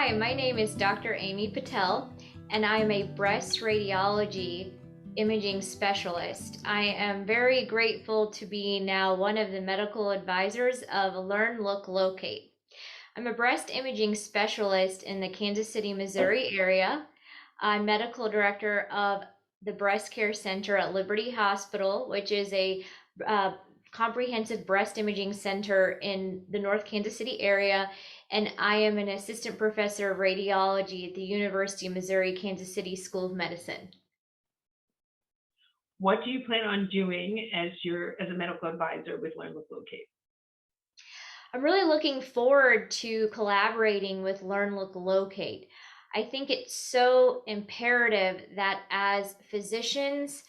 Hi, my name is Dr. Amy Patel, and I am a breast radiology imaging specialist. I am very grateful to be now one of the medical advisors of Learn, Look, Locate. I'm a breast imaging specialist in the Kansas City, Missouri area. I'm medical director of the Breast Care Center at Liberty Hospital, which is a comprehensive breast imaging center in the North Kansas City area, and I am an assistant professor of radiology at the University of Missouri Kansas City School of Medicine. What do you plan on doing as a medical advisor with Learn, Look, Locate? I'm really looking forward to collaborating with Learn, Look, Locate. I think it's so imperative that as physicians,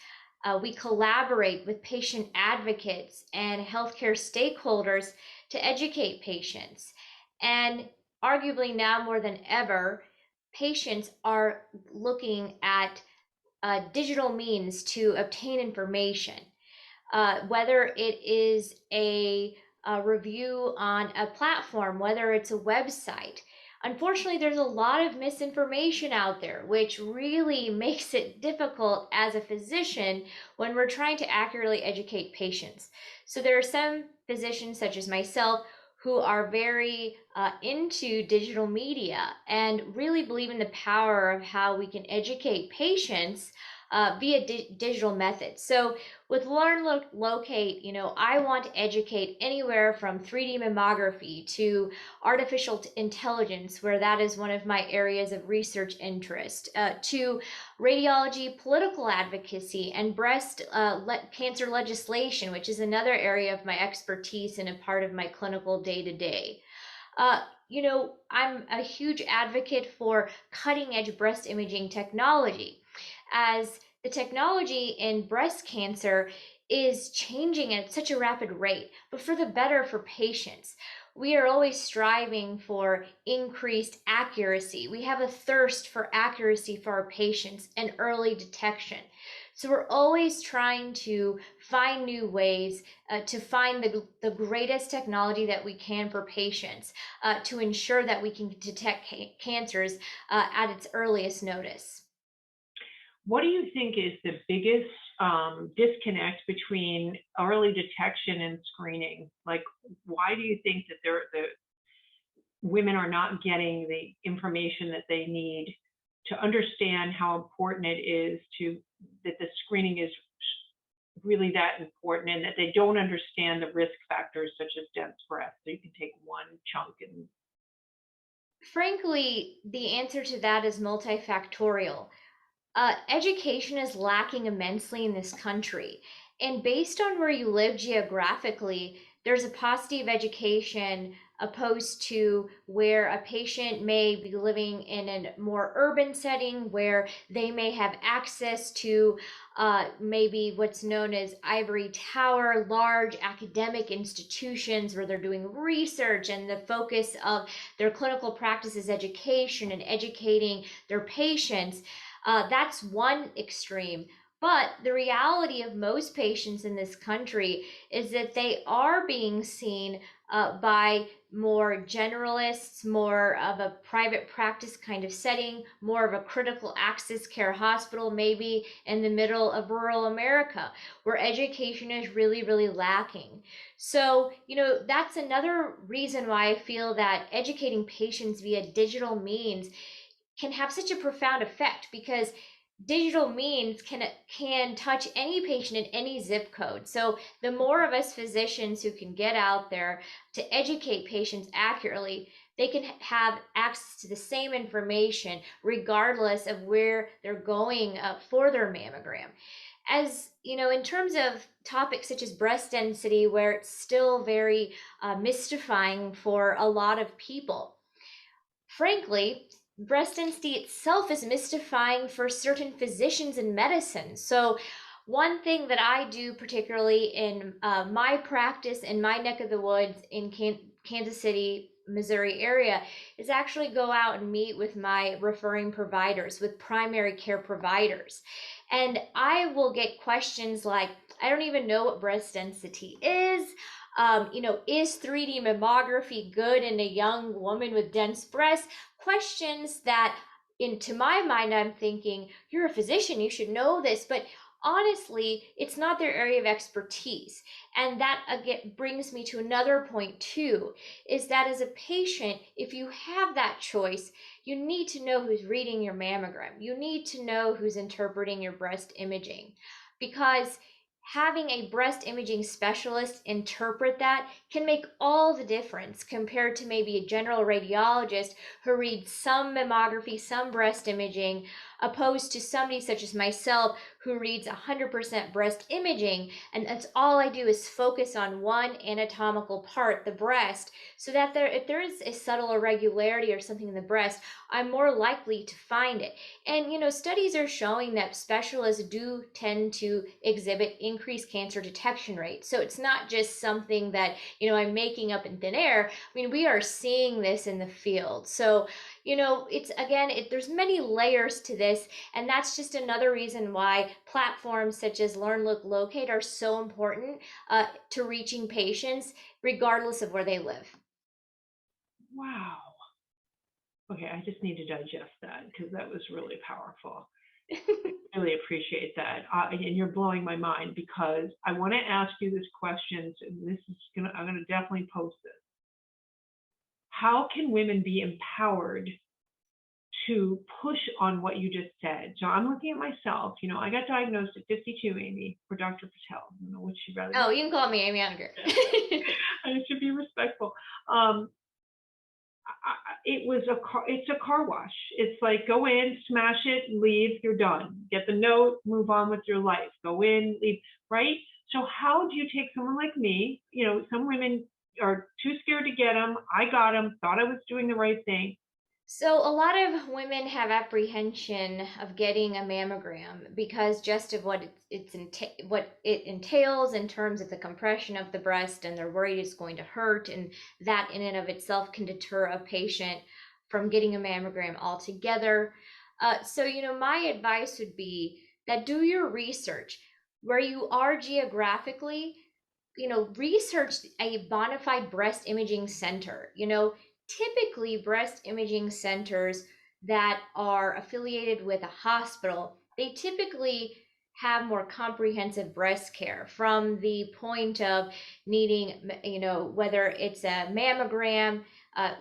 we collaborate with patient advocates and healthcare stakeholders to educate patients. And arguably now more than ever, patients are looking at digital means to obtain information, whether it is a review on a platform, whether it's a website. Unfortunately, there's a lot of misinformation out there, which really makes it difficult as a physician when we're trying to accurately educate patients. So there are some physicians, such as myself, who are very into digital media and really believe in the power of how we can educate patients via digital methods. So with Learn, Look, Locate, I want to educate anywhere from 3D mammography to artificial intelligence, where that is one of my areas of research interest, to radiology, political advocacy, and breast cancer legislation, which is another area of my expertise and a part of my clinical day-to-day. I'm a huge advocate for cutting-edge breast imaging technology, as the technology in breast cancer is changing at such a rapid rate, but for the better for patients. We are always striving for increased accuracy. We have a thirst for accuracy for our patients and early detection. So we're always trying to find new ways to find the greatest technology that we can for patients to ensure that we can detect cancers at its earliest notice. What do you think is the biggest disconnect between early detection and screening? Like, why do you think that the women are not getting the information that they need to understand how important it is that the screening is really that important, and that they don't understand the risk factors such as dense breast? So you can take one chunk and... Frankly, the answer to that is multifactorial. Education is lacking immensely in this country. And based on where you live geographically, there's a paucity of education opposed to where a patient may be living in a more urban setting where they may have access to maybe what's known as ivory tower, large academic institutions where they're doing research and the focus of their clinical practice is education and educating their patients. That's one extreme. But the reality of most patients in this country is that they are being seen by more generalists, more of a private practice kind of setting, more of a critical access care hospital, maybe in the middle of rural America, where education is really, really lacking. So, that's another reason why I feel that educating patients via digital means can have such a profound effect, because digital means can touch any patient in any zip code. So the more of us physicians who can get out there to educate patients accurately, they can have access to the same information regardless of where they're going for their mammogram. As in terms of topics such as breast density, where it's still very mystifying for a lot of people, frankly, breast density itself is mystifying for certain physicians in medicine. So one thing that I do, particularly in my practice in my neck of the woods in Kansas City, Missouri area, is actually go out and meet with my referring providers, with primary care providers. And I will get questions like, I don't even know what breast density is. Is 3D mammography good in a young woman with dense breasts? Questions that, into my mind, I'm thinking, you're a physician, you should know this, but honestly, it's not their area of expertise. And that again brings me to another point too, is that as a patient, if you have that choice, you need to know who's reading your mammogram. You need to know who's interpreting your breast imaging, because having a breast imaging specialist interpret that can make all the difference compared to maybe a general radiologist who reads some mammography, some breast imaging, opposed to somebody such as myself who reads 100% breast imaging, and that's all I do is focus on one anatomical part, the breast, so that if there is a subtle irregularity or something in the breast, I'm more likely to find it. And studies are showing that specialists do tend to exhibit increased cancer detection rates. So it's not just something that I'm making up in thin air. I mean, we are seeing this in the field. So it's again, there's many layers to this, and that's just another reason why platforms such as Learn, Look, Locate are so important to reaching patients regardless of where they live. Wow. Okay, I just need to digest that because that was really powerful. I really appreciate that. And you're blowing my mind because I want to ask you this question. And I'm gonna definitely post this. How can women be empowered to push on what you just said? So I'm looking at myself. I got diagnosed at 52, Amy, for Dr. Patel. I don't know what she'd rather. Oh, you can call me Amy. I don't care. I should be respectful. It's a car wash. It's like go in, smash it, leave, you're done. Get the note, move on with your life. Go in, leave, right? So how do you take someone like me? Some women are too scared to get them. I got them, thought I was doing the right thing. So a lot of women have apprehension of getting a mammogram because just of what what it entails in terms of the compression of the breast, and they're worried it's going to hurt, and that in and of itself can deter a patient from getting a mammogram altogether. So my advice would be that do your research where you are geographically. Research a bona fide breast imaging center. Typically breast imaging centers that are affiliated with a hospital, they typically have more comprehensive breast care from the point of needing, whether it's a mammogram,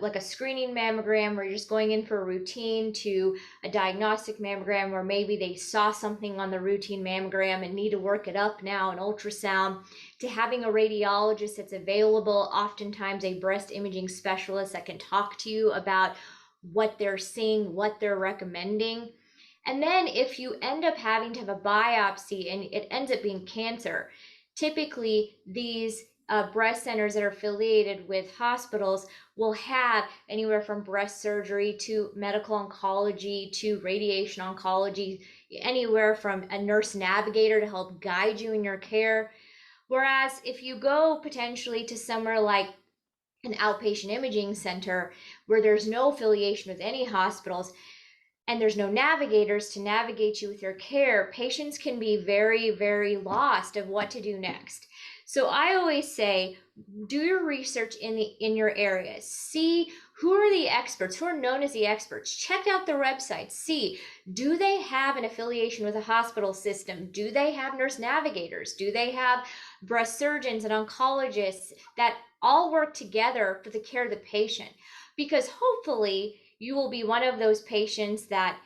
like a screening mammogram where you're just going in for a routine, to a diagnostic mammogram where maybe they saw something on the routine mammogram and need to work it up now, an ultrasound, to having a radiologist that's available, oftentimes a breast imaging specialist that can talk to you about what they're seeing, what they're recommending. And then if you end up having to have a biopsy and it ends up being cancer, typically these breast centers that are affiliated with hospitals will have anywhere from breast surgery to medical oncology to radiation oncology, anywhere from a nurse navigator to help guide you in your care. Whereas if you go potentially to somewhere like an outpatient imaging center where there's no affiliation with any hospitals and there's no navigators to navigate you with your care, patients can be very, very lost of what to do next. So I always say, do your research in your area. See who are the experts, who are known as the experts. Check out their websites. See, do they have an affiliation with a hospital system? Do they have nurse navigators? Do they have breast surgeons and oncologists that all work together for the care of the patient? Because hopefully you will be one of those patients that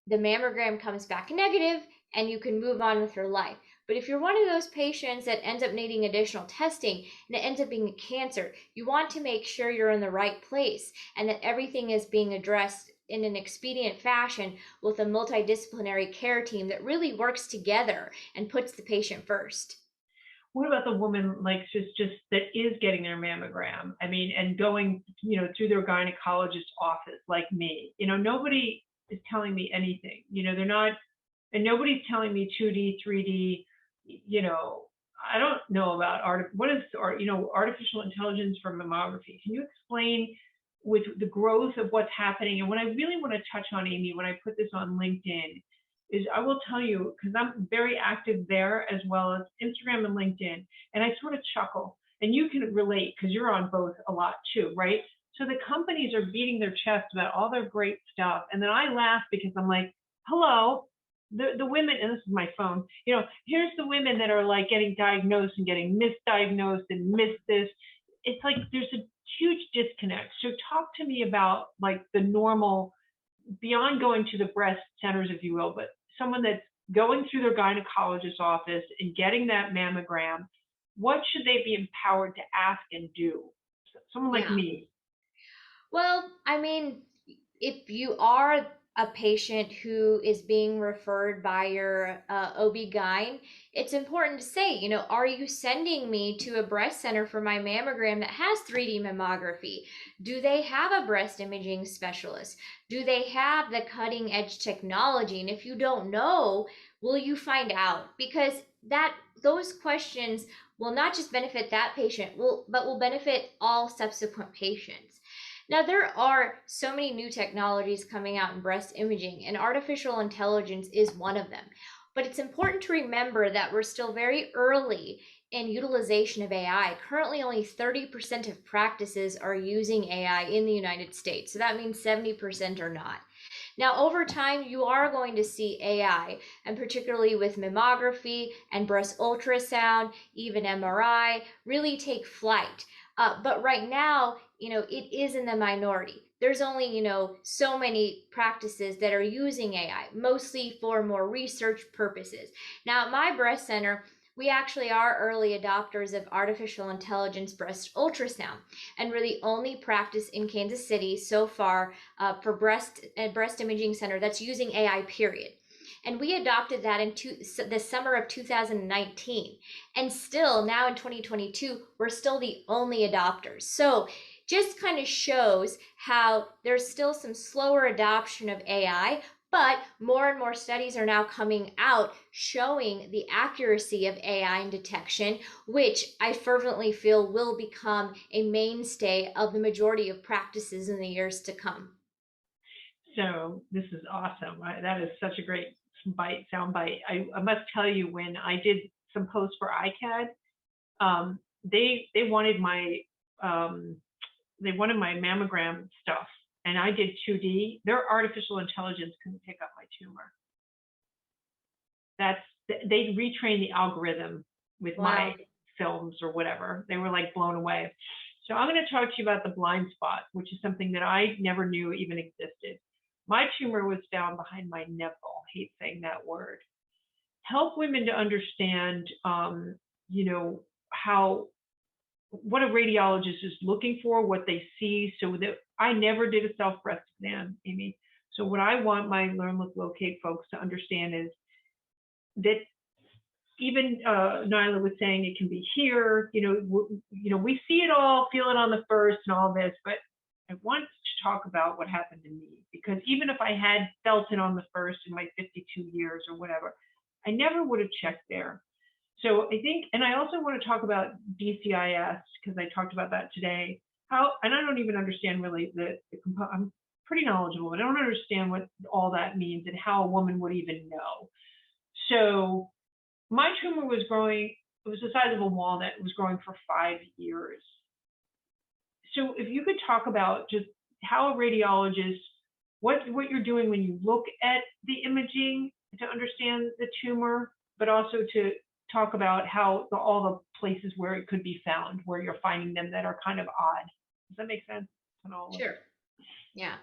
the mammogram comes back negative and you can move on with your life. But if you're one of those patients that ends up needing additional testing and it ends up being a cancer, you want to make sure you're in the right place and that everything is being addressed in an expedient fashion with a multidisciplinary care team that really works together and puts the patient first. What about the woman like just that is getting their mammogram? I mean, and going, through their gynecologist office like me. Nobody is telling me anything. They're not, and nobody's telling me 2D, 3D. I don't know about artificial intelligence for mammography. Can you explain with the growth of what's happening? And what I really want to touch on, Amy, when I put this on LinkedIn, is I will tell you, because I'm very active there as well as Instagram and LinkedIn, and I sort of chuckle and you can relate because you're on both a lot too, right? So the companies are beating their chest about all their great stuff. And then I laugh because I'm like, hello, the women, and this is my phone, here's the women that are like getting diagnosed and getting misdiagnosed and missed this. It's like there's a huge disconnect. So talk to me about like the normal, beyond going to the breast centers, if you will, but someone that's going through their gynecologist's office and getting that mammogram, what should they be empowered to ask and do? Someone like Yeah. me. Well, I mean, if you are a patient who is being referred by your OB-GYN, it's important to say, are you sending me to a breast center for my mammogram that has 3D mammography? Do they have a breast imaging specialist? Do they have the cutting edge technology? And if you don't know, will you find out? Because those questions will not just benefit that patient, but will benefit all subsequent patients. Now, there are so many new technologies coming out in breast imaging, and artificial intelligence is one of them. But it's important to remember that we're still very early in utilization of AI. Currently, only 30% of practices are using AI in the United States. So that means 70% are not. Now, over time, you are going to see AI, and particularly with mammography and breast ultrasound, even MRI, really take flight. But right now, it is in the minority. There's only, so many practices that are using AI, mostly for more research purposes. Now, at my breast center, we actually are early adopters of artificial intelligence breast ultrasound, and we're the only practice in Kansas City so far for breast imaging center that's using AI, period. And we adopted that in the summer of 2019. And still, now in 2022, we're still the only adopters. So just kind of shows how there's still some slower adoption of AI, but more and more studies are now coming out showing the accuracy of AI in detection, which I fervently feel will become a mainstay of the majority of practices in the years to come. So this is awesome. That is such a great sound bite. I must tell you, when I did some posts for ICAD, they wanted my mammogram stuff, and I did 2D. Their artificial intelligence couldn't pick up my tumor. They retrained the algorithm with my films or whatever. They were like blown away. So I'm going to talk to you about the blind spot, which is something that I never knew even existed. My tumor was found behind my nipple. I hate saying that word. Help women to understand, what a radiologist is looking for, what they see, so that I never did a self breast exam, Amy. So what I want my Learn, Look, Locate folks to understand is that even Nyla was saying it can be here. We see it all, feel it on the first, and all this, but I want to talk about what happened to me, because even if I had felt it on the first in my 52 years or whatever, I never would have checked there. So I think, and I also want to talk about DCIS, because I talked about that today. And I don't even understand really I'm pretty knowledgeable, but I don't understand what all that means and how a woman would even know. So my tumor was growing. It was the size of a walnut. It was growing for 5 years. So if you could talk about just how a radiologist, what you're doing when you look at the imaging to understand the tumor, but also to talk about how all the places where it could be found, where you're finding them that are kind of odd. Does that make sense? Sure. Yeah.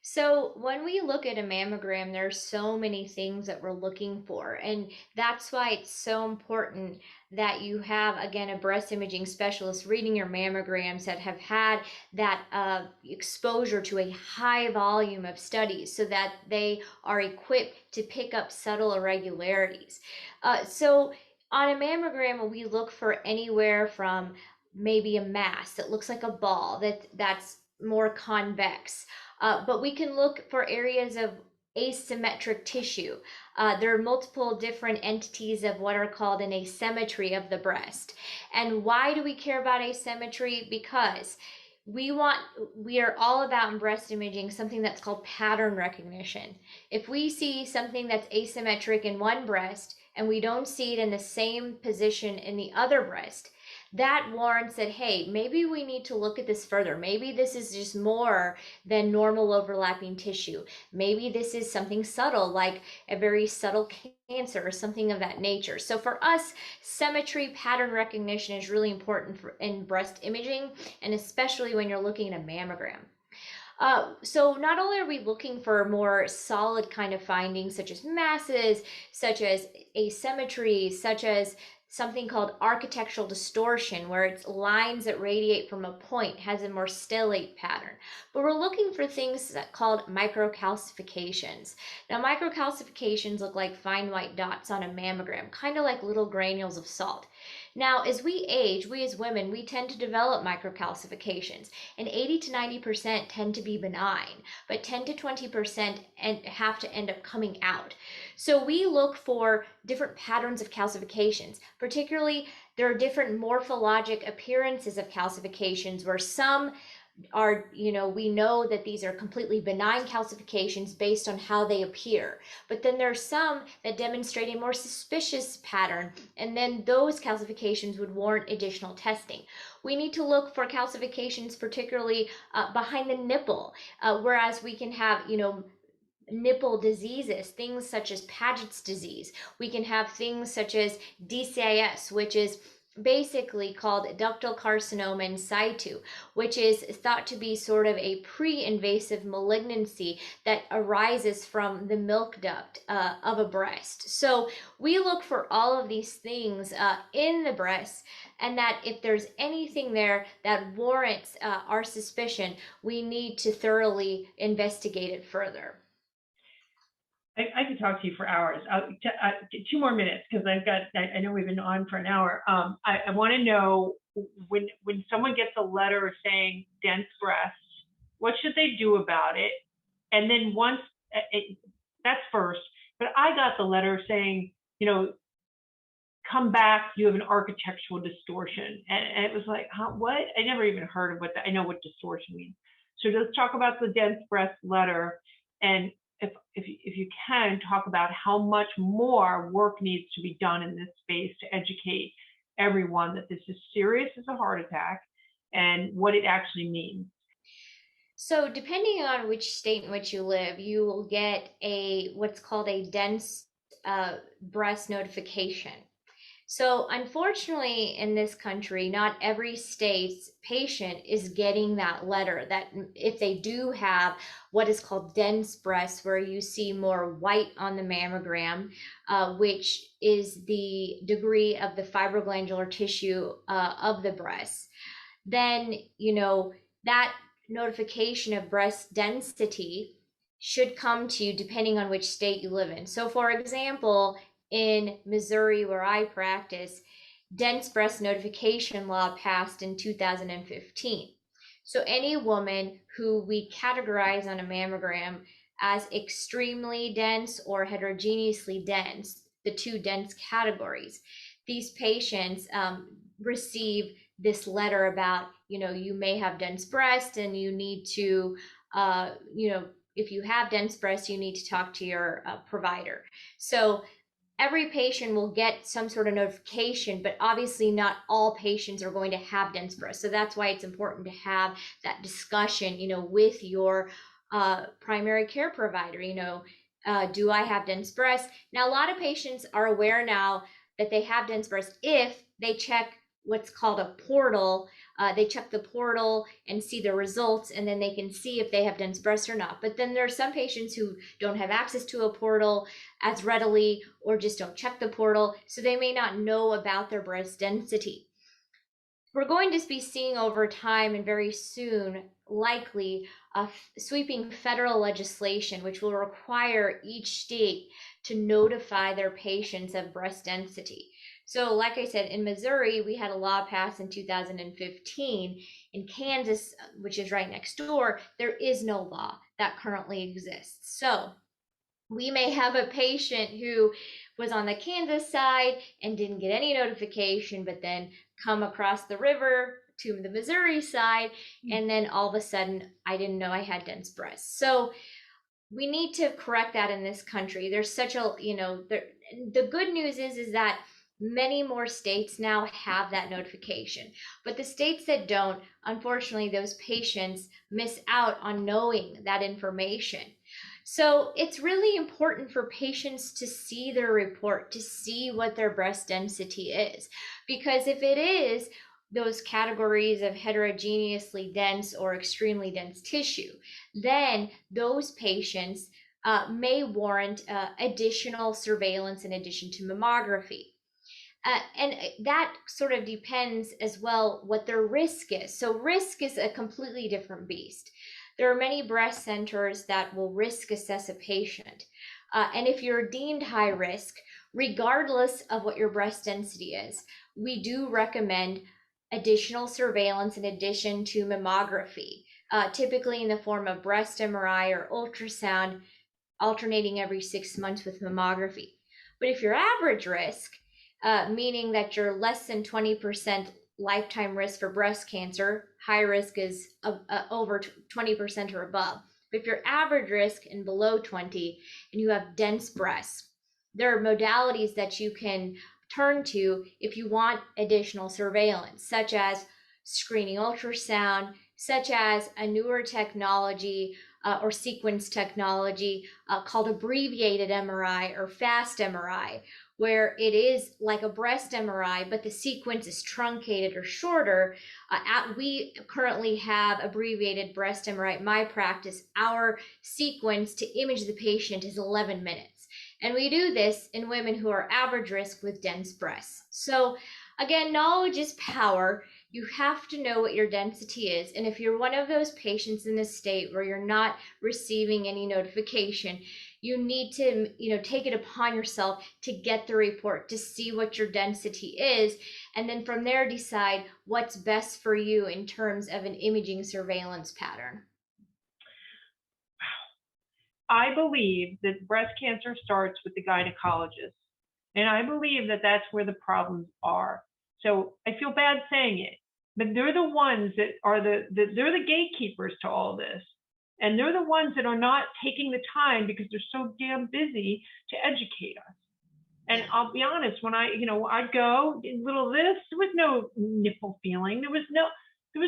So when we look at a mammogram, there's so many things that we're looking for. And that's why it's so important that you have, again, a breast imaging specialist reading your mammograms that have had that exposure to a high volume of studies, so that they are equipped to pick up subtle irregularities. So on a mammogram, we look for anywhere from maybe a mass that looks like a ball that's more convex. But we can look for areas of asymmetric tissue. There are multiple different entities of what are called an asymmetry of the breast. And why do we care about asymmetry? Because we are all about in breast imaging something that's called pattern recognition. If we see something that's asymmetric in one breast and we don't see it in the same position in the other breast, that warrants that, hey, maybe we need to look at this further. Maybe this is just more than normal overlapping tissue. Maybe this is something subtle, like a very subtle cancer or something of that nature. So for us, symmetry, pattern recognition is really important in breast imaging, and especially when you're looking at a mammogram. So not only are we looking for more solid kind of findings, such as masses, such as asymmetry, such as something called architectural distortion, where it's lines that radiate from a point, has a more stellate pattern. But we're looking for things called microcalcifications. Now, microcalcifications look like fine white dots on a mammogram, kind of like little granules of salt. Now, as we age, we as women, we tend to develop microcalcifications, and 80 to 90% tend to be benign, but 10 to 20% have to end up coming out. So we look for different patterns of calcifications. Particularly, there are different morphologic appearances of calcifications, where some are, we know that these are completely benign calcifications based on how they appear. But then there are some that demonstrate a more suspicious pattern, and then those calcifications would warrant additional testing. We need to look for calcifications, particularly behind the nipple, whereas we can have, nipple diseases, things such as Paget's disease. We can have things such as DCIS, which is basically called ductal carcinoma in situ, which is thought to be sort of a pre-invasive malignancy that arises from the milk duct of a breast. So we look for all of these things in the breast, and that if there's anything there that warrants our suspicion, we need to thoroughly investigate it further. I could talk to you for hours. 2 more minutes, because I know we've been on for an hour. I want to know, when someone gets a letter saying dense breasts, what should they do about it? And then once, that's first, but I got the letter saying, come back, you have an architectural distortion. And it was like, huh, what? I never even heard of I know what distortion means. So let's talk about the dense breast letter. And if you can, talk about how much more work needs to be done in this space to educate everyone that this is serious as a heart attack and what it actually means. So depending on which state in which you live, you will get what's called a dense breast notification. So unfortunately, in this country, not every state's patient is getting that letter, that if they do have what is called dense breasts, where you see more white on the mammogram, which is the degree of the fibroglandular tissue of the breast, then, that notification of breast density should come to you depending on which state you live in. So for example, in Missouri, where I practice, dense breast notification law passed in 2015. So any woman who we categorize on a mammogram as extremely dense or heterogeneously dense, the two dense categories, these patients receive this letter about, you may have dense breast, and you need to, if you have dense breast, you need to talk to your provider. So every patient will get some sort of notification, but obviously not all patients are going to have dense breast. So that's why it's important to have that discussion, with your primary care provider. Do I have dense breast? Now, a lot of patients are aware now that they have dense breast if they check what's called a portal. They check the portal and see the results, and then they can see if they have dense breast or not. But then there are some patients who don't have access to a portal as readily, or just don't check the portal, so they may not know about their breast density. We're going to be seeing over time, and very soon, likely, a sweeping federal legislation which will require each state to notify their patients of breast density. So like I said, in Missouri, we had a law passed in 2015. In Kansas, which is right next door, there is no law that currently exists. So we may have a patient who was on the Kansas side and didn't get any notification, but then come across the river to the Missouri side, and then all of a sudden, I didn't know I had dense breasts. So we need to correct that in this country. There's such a, the good news is that Many more states now have that notification. But the states that don't, unfortunately, those patients miss out on knowing that information. So it's really important for patients to see their report, to see what their breast density is. Because if it is those categories of heterogeneously dense or extremely dense tissue, then those patients may warrant additional surveillance in addition to mammography. And that sort of depends as well what their risk is. So risk is a completely different beast. There are many breast centers that will risk assess a patient. And if you're deemed high risk, regardless of what your breast density is, we do recommend additional surveillance in addition to mammography, typically in the form of breast MRI or ultrasound, alternating every 6 months with mammography. But if you're average risk, meaning that you're less than 20% lifetime risk for breast cancer, high risk is over 20% or above. But if you're average risk and below 20 and you have dense breasts, there are modalities that you can turn to if you want additional surveillance, such as screening ultrasound, such as a newer technology or sequence technology called abbreviated MRI or fast MRI, where it is like a breast MRI, but the sequence is truncated or shorter. We currently have abbreviated breast MRI at my practice. Our sequence to image the patient is 11 minutes. And we do this in women who are average risk with dense breasts. So again, knowledge is power. You have to know what your density is. And if you're one of those patients in the state where you're not receiving any notification, you need to, take it upon yourself to get the report, to see what your density is, and then from there decide what's best for you in terms of an imaging surveillance pattern. I believe that breast cancer starts with the gynecologist, and I believe that that's where the problems are. So I feel bad saying it, but they're the ones that are they're the gatekeepers to all this. And they're the ones that are not taking the time because they're so damn busy to educate us. And I'll be honest, when I'd go a little this, there was no nipple feeling. There was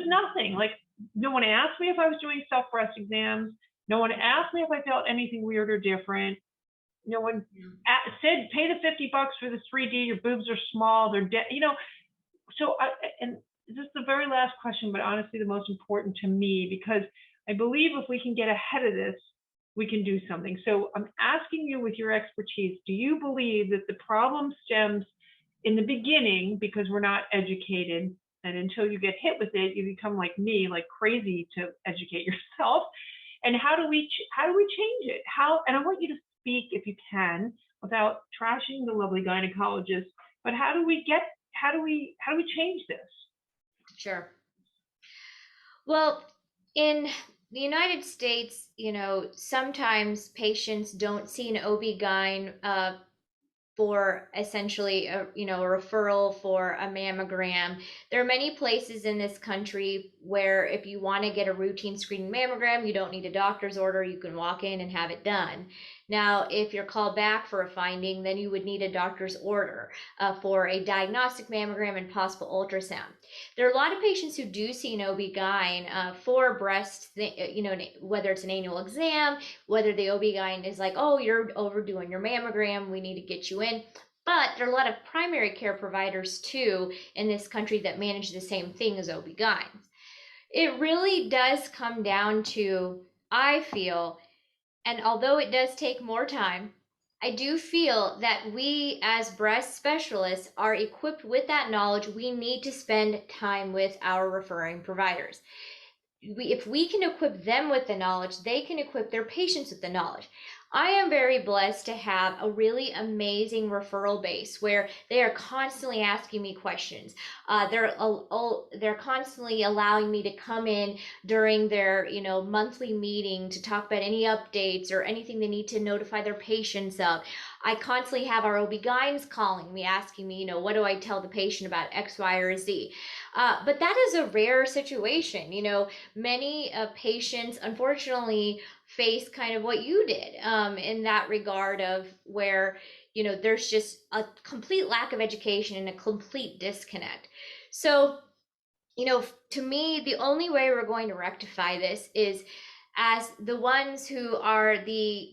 nothing. Like, no one asked me if I was doing self breast exams. No one asked me if I felt anything weird or different. No one said, pay the $50 for the 3D. Your boobs are small. They're dead. So and this is the very last question, but honestly, the most important to me, because I believe if we can get ahead of this, we can do something. So I'm asking you, with your expertise, do you believe that the problem stems in the beginning because we're not educated, and until you get hit with it, you become like me, like crazy to educate yourself? And how do we change it? And I want you to speak, if you can, without trashing the lovely gynecologist, but how do we change this? Sure. Well, in the United States, sometimes patients don't see an OB-GYN for essentially a referral for a mammogram. There are many places in this country where if you want to get a routine screening mammogram, you don't need a doctor's order. You can walk in and have it done. Now, if you're called back for a finding, then you would need a doctor's order for a diagnostic mammogram and possible ultrasound. There are a lot of patients who do see an OB-GYN for breast, whether it's an annual exam, whether the OB-GYN is like, oh, you're overdoing your mammogram, we need to get you in. But there are a lot of primary care providers too in this country that manage the same thing as OB-GYNs. It really does come down to, I feel, and although it does take more time, I do feel that we as breast specialists are equipped with that knowledge. We need to spend time with our referring providers. If we can equip them with the knowledge, they can equip their patients with the knowledge. I am very blessed to have a really amazing referral base where they are constantly asking me questions. They're constantly allowing me to come in during their monthly meeting to talk about any updates or anything they need to notify their patients of. I constantly have our OB-GYNs calling me, asking me, what do I tell the patient about X, Y, or Z? But that is a rare situation. Many patients unfortunately face kind of what you did, in that regard of where, there's just a complete lack of education and a complete disconnect. So, to me, the only way we're going to rectify this is as the ones who are the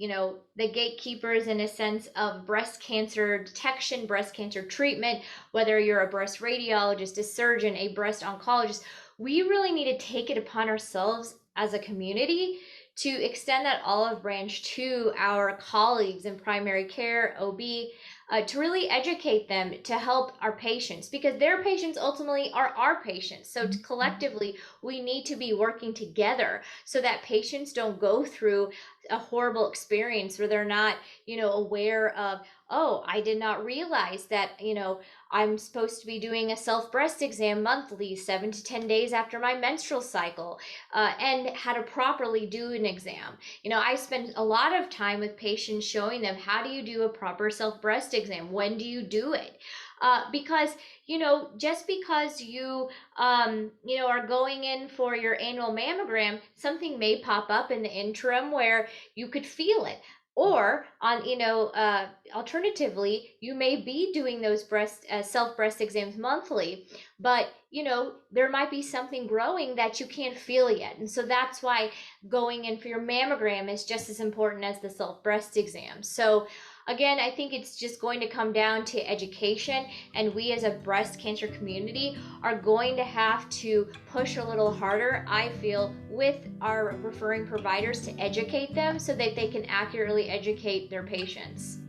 gatekeepers in a sense of breast cancer detection, breast cancer treatment, whether you're a breast radiologist, a surgeon, a breast oncologist, we really need to take it upon ourselves as a community to extend that olive branch to our colleagues in primary care, OB, to really educate them to help our patients, because their patients ultimately are our patients. So collectively, we need to be working together so that patients don't go through a horrible experience where they're not, aware of, oh, I did not realize that, I'm supposed to be doing a self breast exam monthly, 7 to 10 days after my menstrual cycle, and how to properly do an exam. I spend a lot of time with patients showing them, how do you do a proper self breast exam? When do you do it? Because just because you are going in for your annual mammogram, something may pop up in the interim where you could feel it. Or alternatively, you may be doing those self breast exams monthly, but there might be something growing that you can't feel yet. And so that's why going in for your mammogram is just as important as the self breast exam. So again, I think it's just going to come down to education, and we as a breast cancer community are going to have to push a little harder, I feel, with our referring providers to educate them so that they can accurately educate their patients.